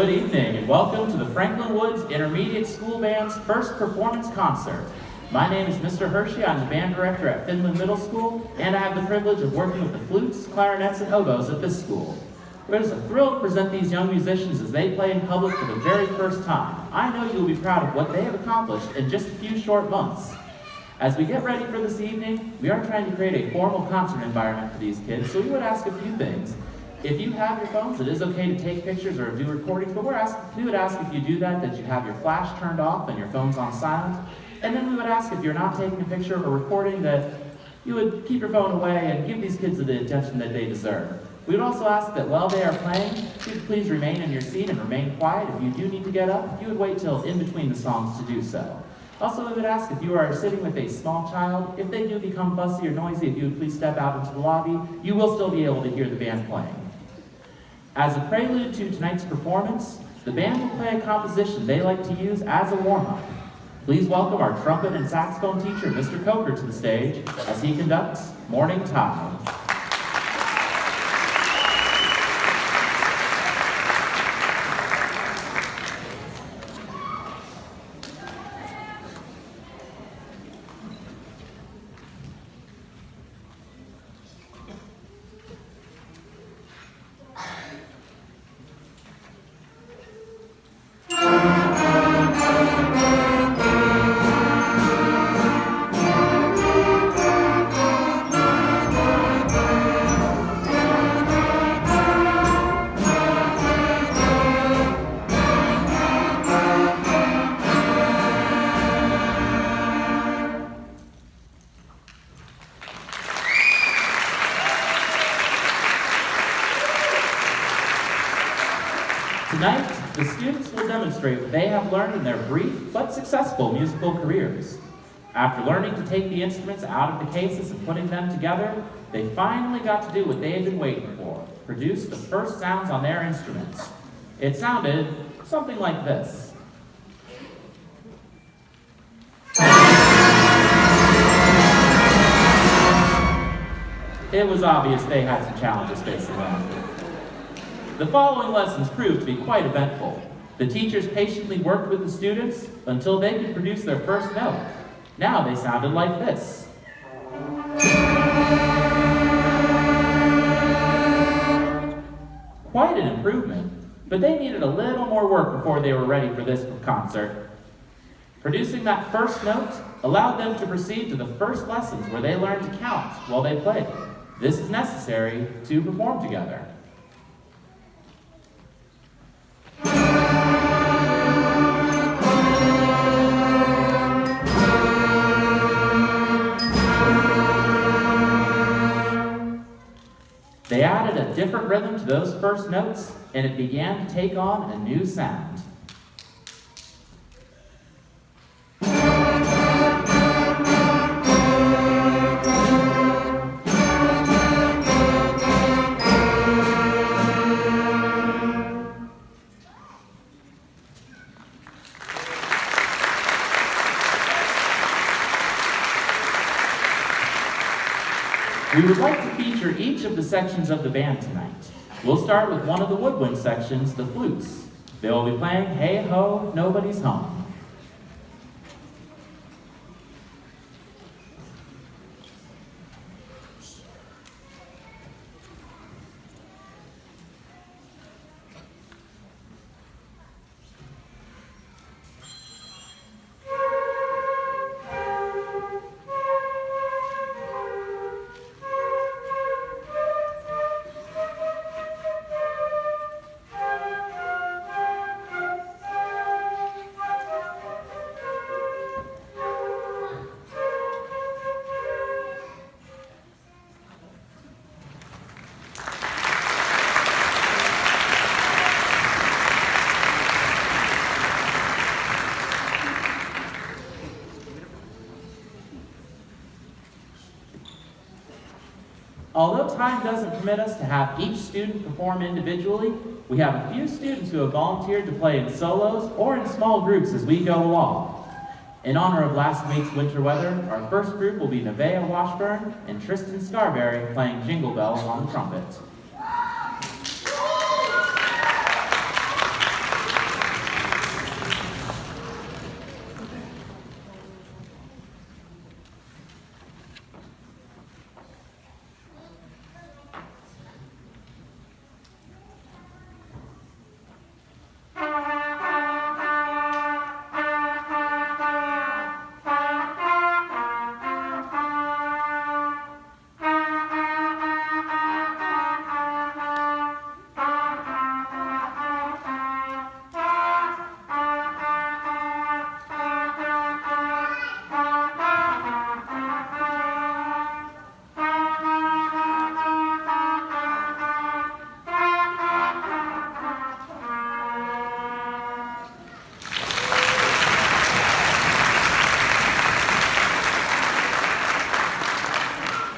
Good evening and welcome to the Franklin Woods Intermediate School Band's first performance concert. My name is Mr. Hershey. I'm the band director at Finland Middle School, and I have the privilege of working with the flutes, clarinets, and oboes at this school. It is a thrill to present these young musicians as they play in public for the very first time. I know you'll be proud of what they have accomplished in just a few short months. As we get ready for this evening, we are trying to create a formal concert environment for these kids, so we would ask a few things. If you have your phones, it is okay to take pictures or do recordings, but we would ask if you do that you have your flash turned off and your phone's on silent. And then we would ask if you're not taking a picture or recording that you would keep your phone away and give these kids the attention that they deserve. We would also ask that while they are playing, you would please remain in your seat and remain quiet. If you do need to get up, you would wait till in between the songs to do so. Also, we would ask if you are sitting with a small child, if they do become fussy or noisy, if you would please step out into the lobby. You will still be able to hear the band playing. As a prelude to tonight's performance, the band will play a composition they like to use as a warm-up. Please welcome our trumpet and saxophone teacher, Mr. Coker, to the stage as he conducts Morning Tide. Tonight, the students will demonstrate what they have learned in their brief but successful musical careers. After learning to take the instruments out of the cases and putting them together, they finally got to do what they had been waiting for, produce the first sounds on their instruments. It sounded something like this. It was obvious they had some challenges facing them. The following lessons proved to be quite eventful. The teachers patiently worked with the students until they could produce their first note. Now they sounded like this. Quite an improvement, but they needed a little more work before they were ready for this concert. Producing that first note allowed them to proceed to the first lessons where they learned to count while they played. This is necessary to perform together. They added a different rhythm to those first notes, and it began to take on a new sound. We would like to feature each of the sections of the band tonight. We'll start with one of the woodwind sections, the flutes. They will be playing Hey Ho, Nobody's Home. Although time doesn't permit us to have each student perform individually, we have a few students who have volunteered to play in solos or in small groups as we go along. In honor of last week's winter weather, our first group will be Nevaeh Washburn and Tristan Scarberry playing Jingle Bells on the trumpet.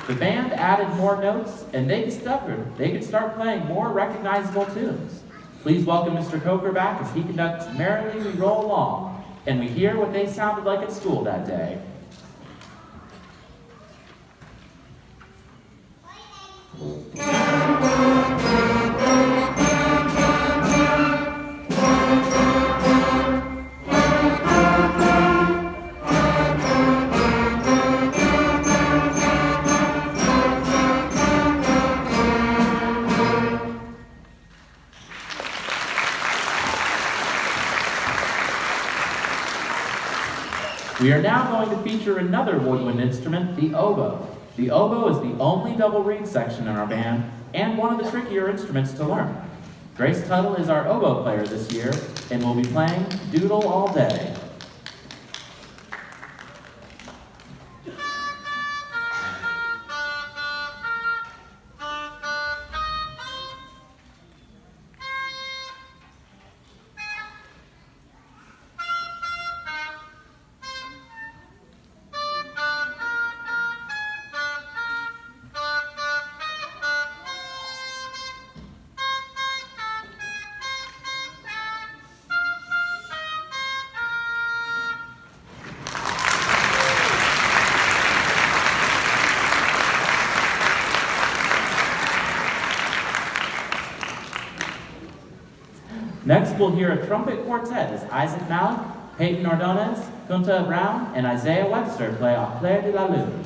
The band added more notes, and they discovered they could start playing more recognizable tunes. Please welcome Mr. Coker back as he conducts Merrily We Roll Along, and we hear what they sounded like at school that day. We are now going to feature another woodwind instrument, the oboe. The oboe is the only double reed section in our band and one of the trickier instruments to learn. Grace Tuttle is our oboe player this year and will be playing Doodle All Day. Next, we'll hear a trumpet quartet as Isaac Malik, Peyton Ordonez, Kunta Brown, and Isaiah Webster play Au Clair de la Lune.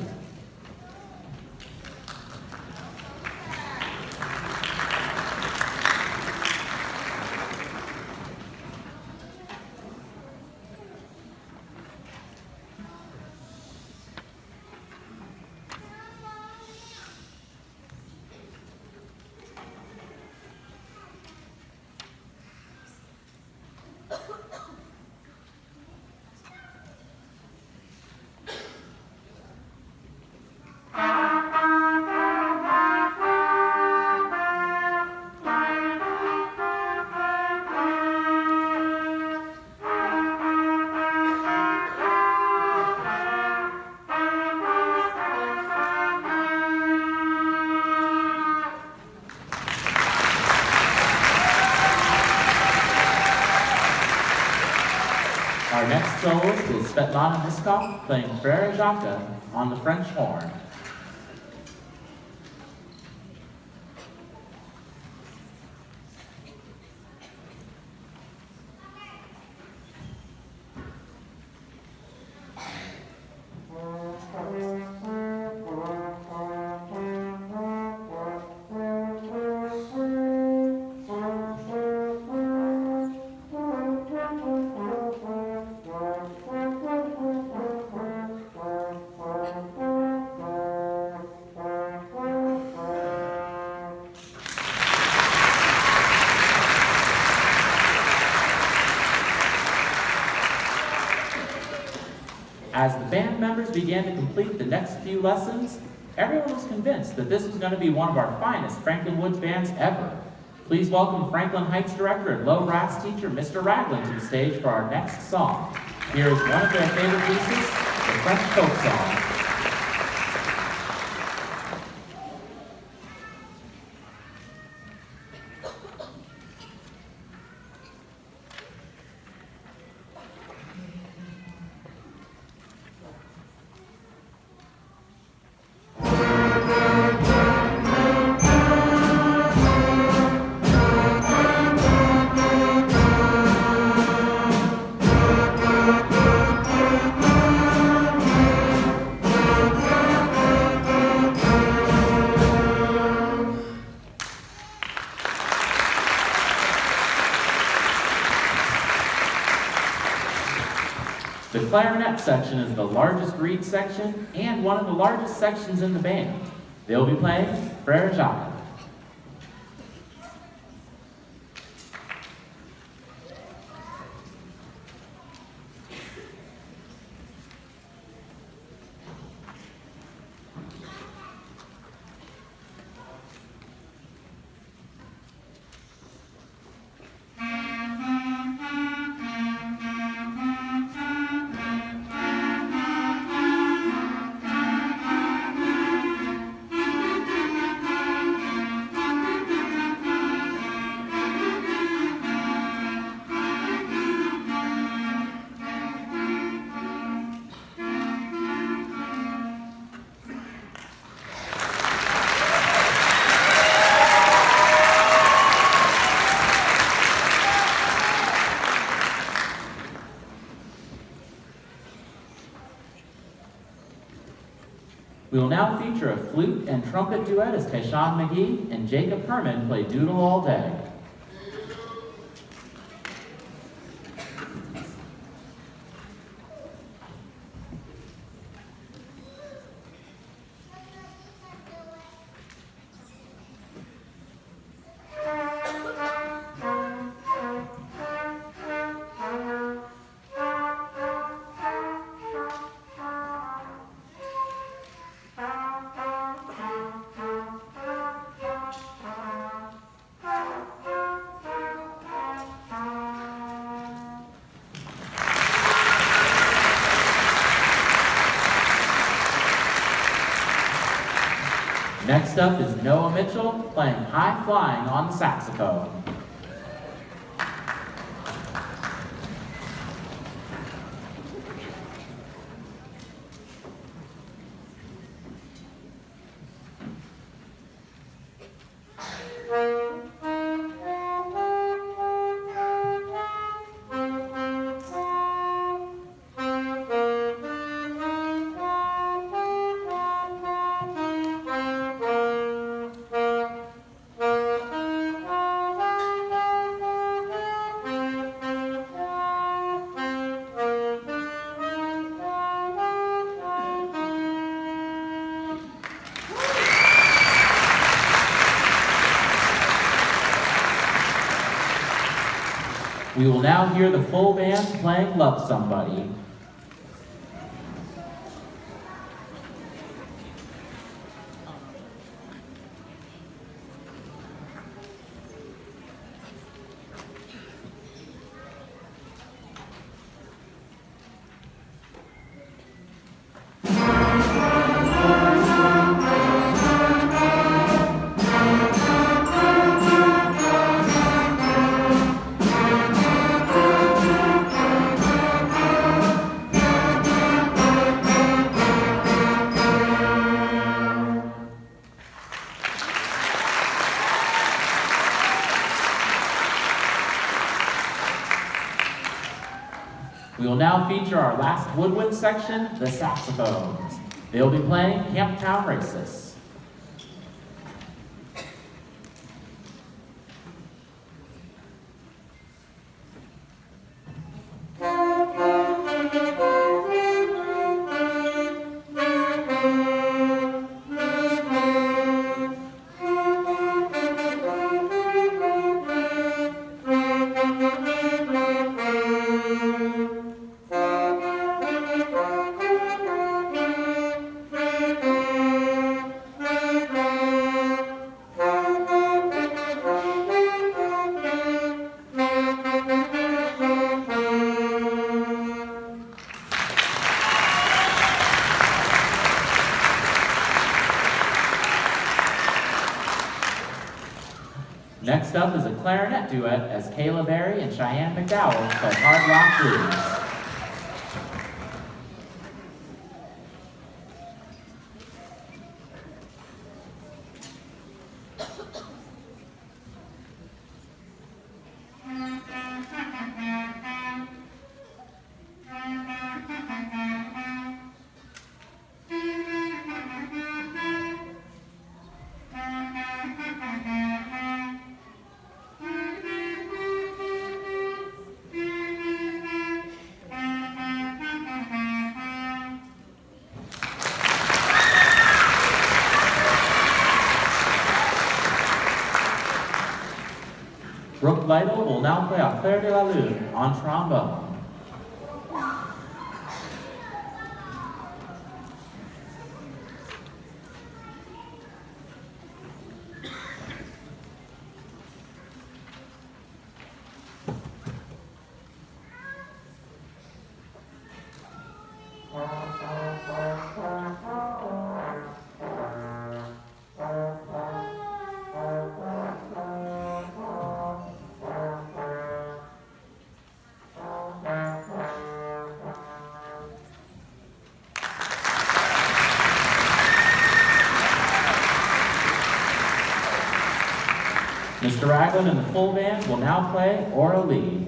Our next soloist is Svetlana Miskov playing Frere Jacques on the French horn. As the band members began to complete the next few lessons, everyone was convinced that this was going to be one of our finest Franklin Woods bands ever. Please welcome Franklin Heights director and low brass teacher, Mr. Ragland, to the stage for our next song. Here is one of their favorite pieces, the French folk song. The clarinet section is the largest reed section and one of the largest sections in the band. They'll be playing Frere Jacques. We will now feature a flute and trumpet duet as Tyshawn McGee and Jacob Herman play Doodle All Day. Next up is Noah Mitchell playing High Flying on the saxophone. We will now hear the full band playing Love Somebody. We will now feature our last woodwind section, the saxophones. They will be playing Camptown Races. Next up is a clarinet duet as Kayla Berry and Cheyenne McDowell play Hard Rock Blues. Brooke Lytle will now play a Clair de la Lune on trombone. Mr. Ragland and the full band will now play Ora Lee.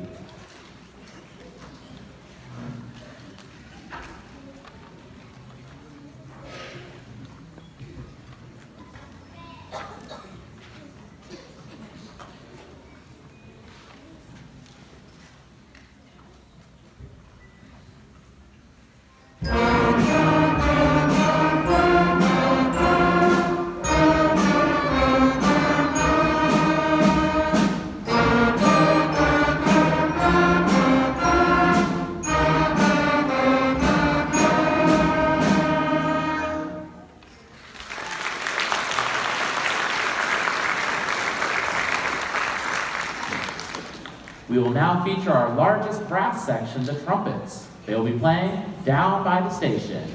will now feature our largest brass section, the trumpets. They will be playing Down by the Station.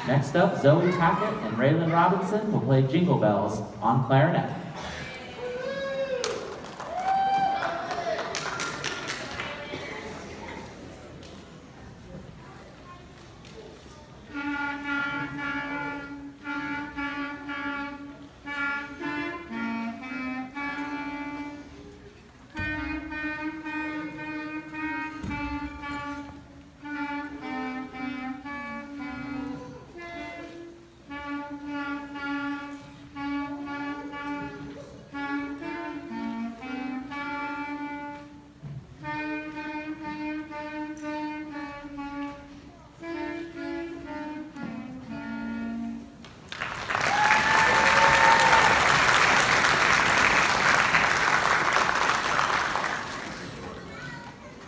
Next up, Zoe Tackett and Raylan Robinson will play Jingle Bells on clarinet.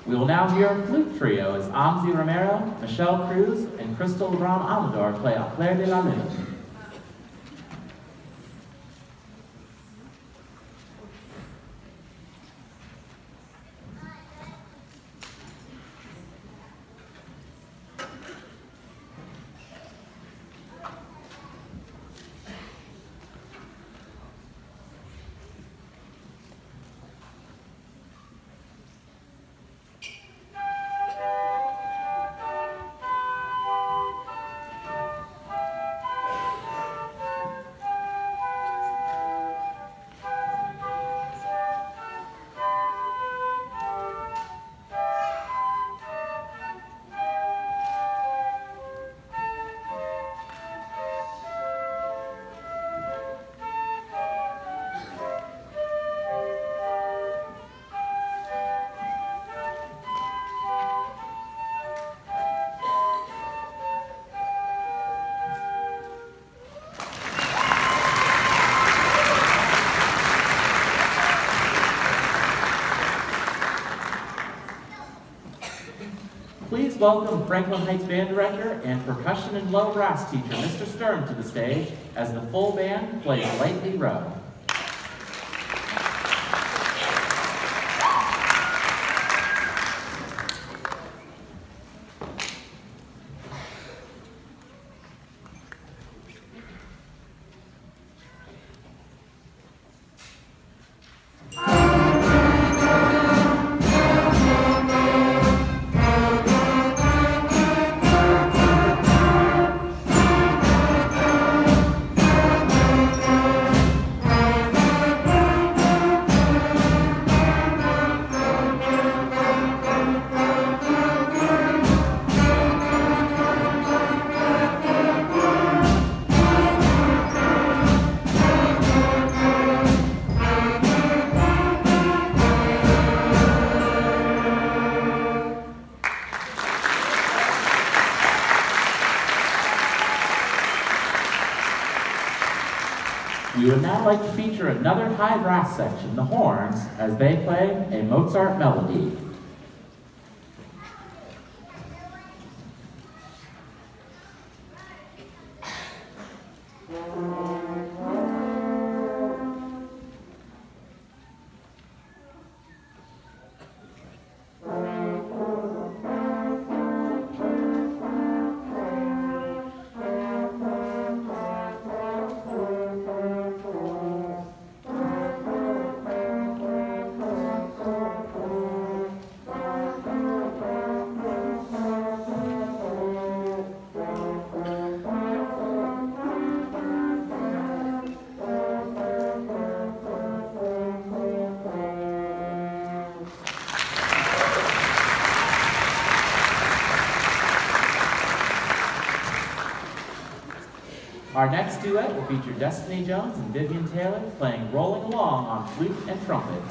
We will now hear a flute trio as Amzi Romero, Michelle Cruz, and Crystal Ram Amador play Au Clair de la Lune. Please welcome Franklin Heights Band Director and percussion and low brass teacher, Mr. Stern, to the stage as the full band plays Lightly Row. We would now like to feature another high brass section, the horns, as they play a Mozart melody. Our next duet will feature Destiny Jones and Vivian Taylor playing Rolling Along on flute and trumpet.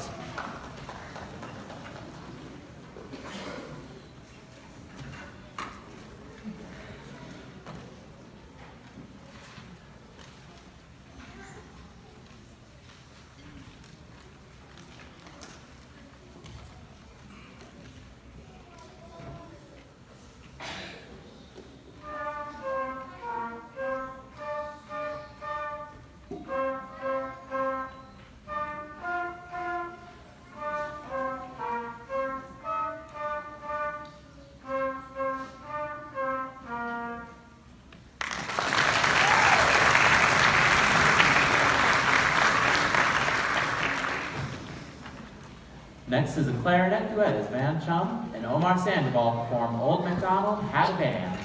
Next is a clarinet duet as Van Chum and Omar Sandoval perform Old MacDonald Had a Band.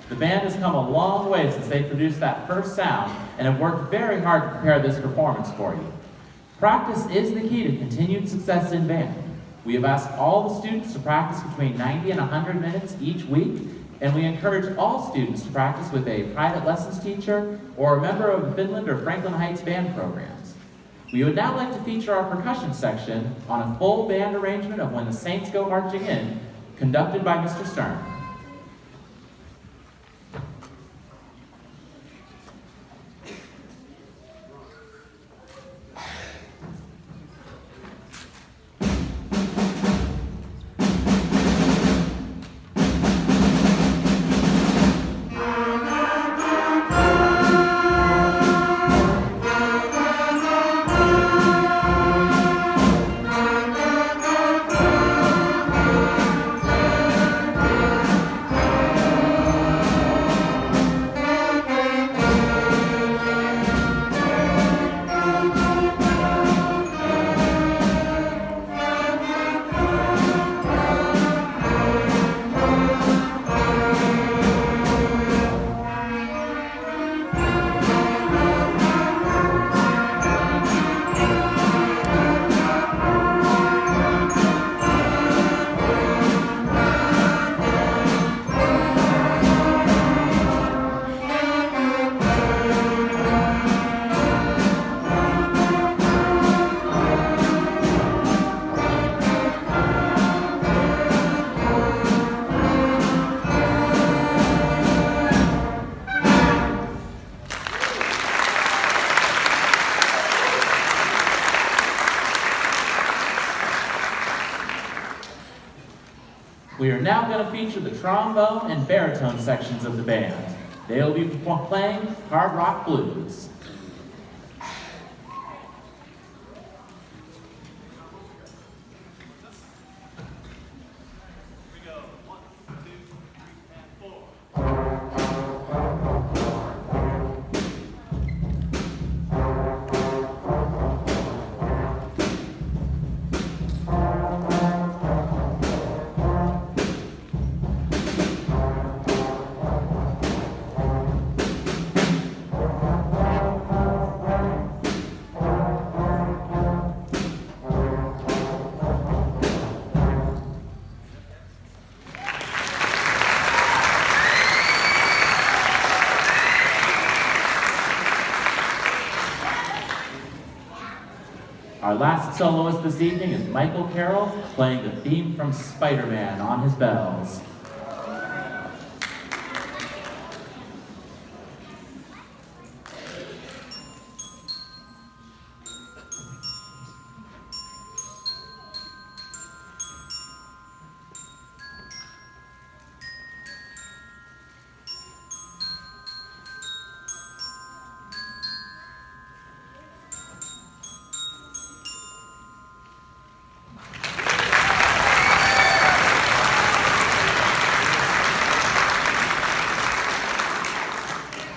The band has come a long way since they produced that first sound and have worked very hard to prepare this performance for you. Practice is the key to continued success in band. We have asked all the students to practice between 90 and 100 minutes each week, and we encourage all students to practice with a private lessons teacher or a member of the Finland or Franklin Heights band programs. We would now like to feature our percussion section on a full band arrangement of When the Saints Go Marching In, conducted by Mr. Stern. We are now going to feature the trombone and baritone sections of the band. They will be playing hard rock blues. Our last soloist this evening is Michael Carroll, playing the theme from Spider-Man on his bells.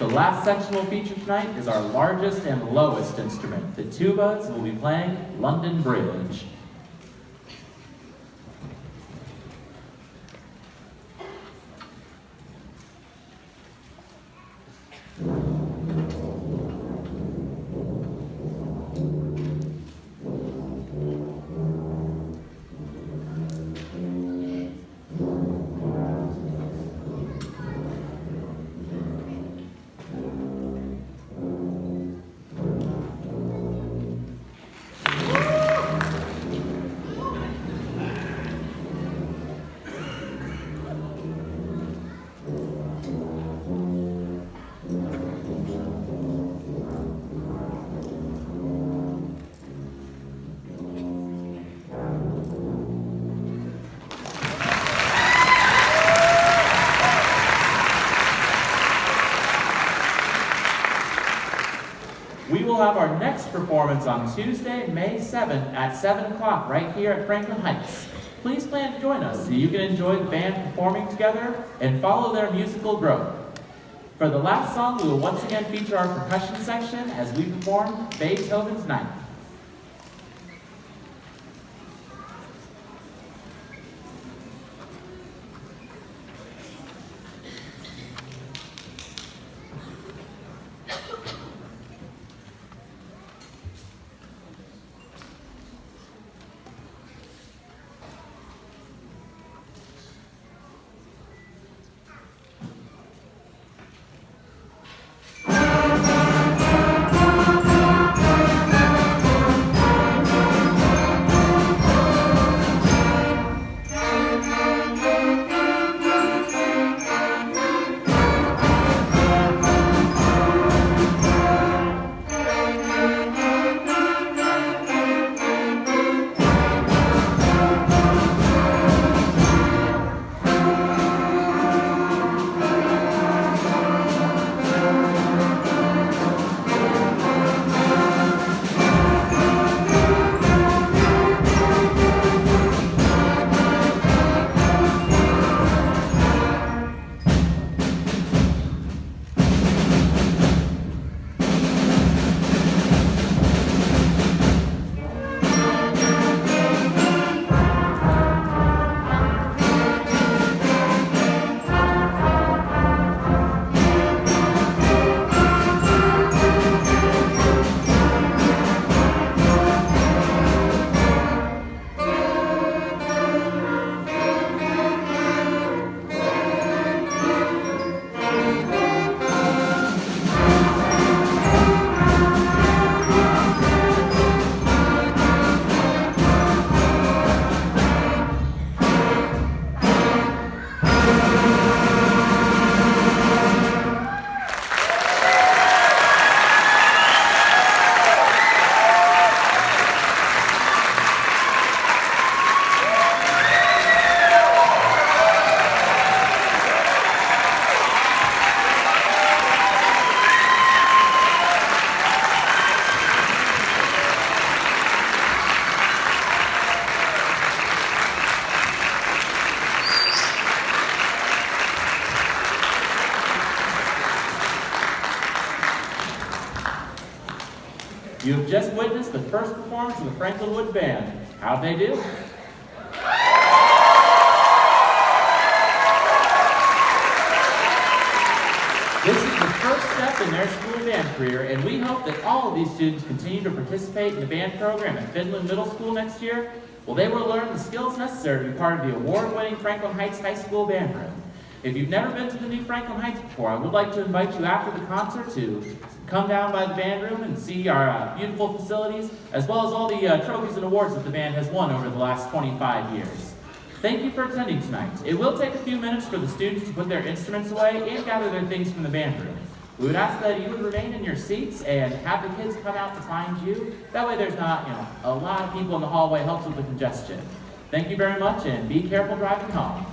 The last section we'll feature tonight is our largest and lowest instrument. The tubas will be playing London Bridge. We will have our next performance on Tuesday, May 7th at 7 o'clock right here at Franklin Heights. Please plan to join us so you can enjoy the band performing together and follow their musical growth. For the last song, we will once again feature our percussion section as we perform Beethoven's Ninth. You have just witnessed the first performance of the Franklin Woods Band. How'd they do? This is the first step in their school band career, and we hope that all of these students continue to participate in the band program at Finland Middle School next year. Well, they will learn the skills necessary to be part of the award-winning Franklin Heights High School band room. If you've never been to the new Franklin Heights before, I would like to invite you after the concert to come down by the band room and see our beautiful facilities, as well as all the trophies and awards that the band has won over the last 25 years. Thank you for attending tonight. It will take a few minutes for the students to put their instruments away and gather their things from the band room. We would ask that you would remain in your seats and have the kids come out to find you. That way there's not, a lot of people in the hallway, helps with the congestion. Thank you very much, and be careful driving home.